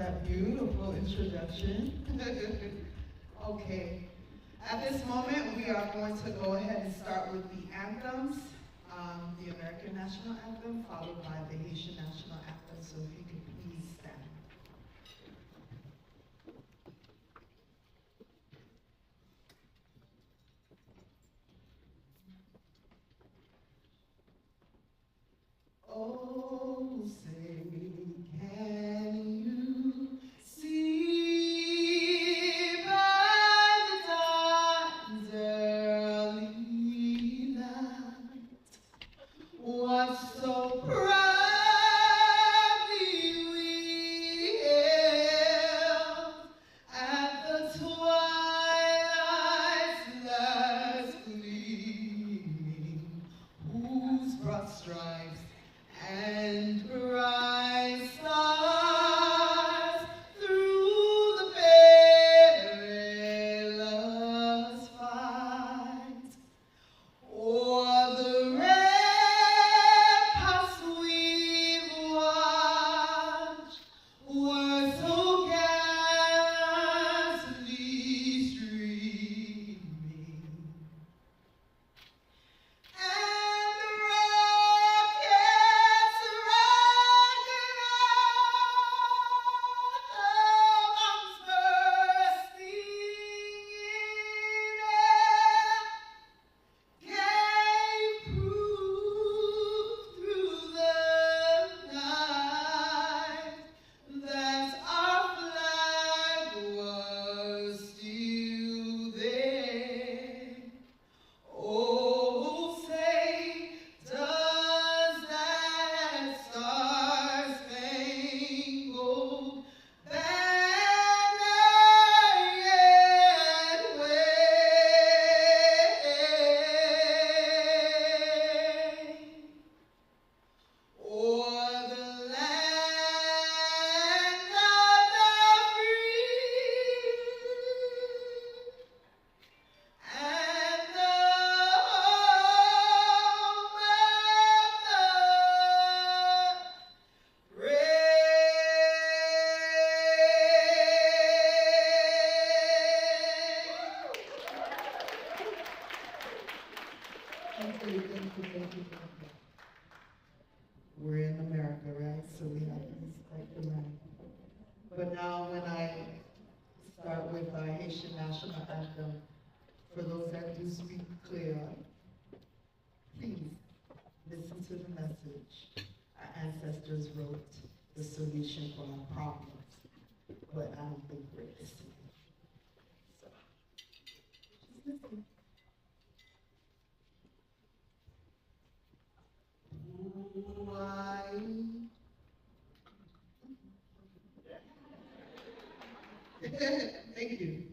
that beautiful introduction. Okay. At this moment, we are going to go ahead and start with the anthems. The American National Anthem, followed by the Haitian National Anthem. So if you could please stand. Oh, say, can you see by the dawn's early light what so proudly we hailed at the twilight's last gleaming, whose broad stripes and bright stars through the perilous fight o'er the ramparts we've watched were so gallantly streaming. And the rockets rocking on, the bombs bursting in air, gave proof through the night that our flag was still there. Oh, say, does that star-spangled banner yet wave o'er the land of the free and the home of the brave. Thank you. We're in America, right? So we have to respect the land. But now when I start with our Haitian National Anthem, for those that do speak clear, please listen to the message. Our ancestors wrote the solution for our problems, but I don't think we're listening. So, just listen. Why? Thank you.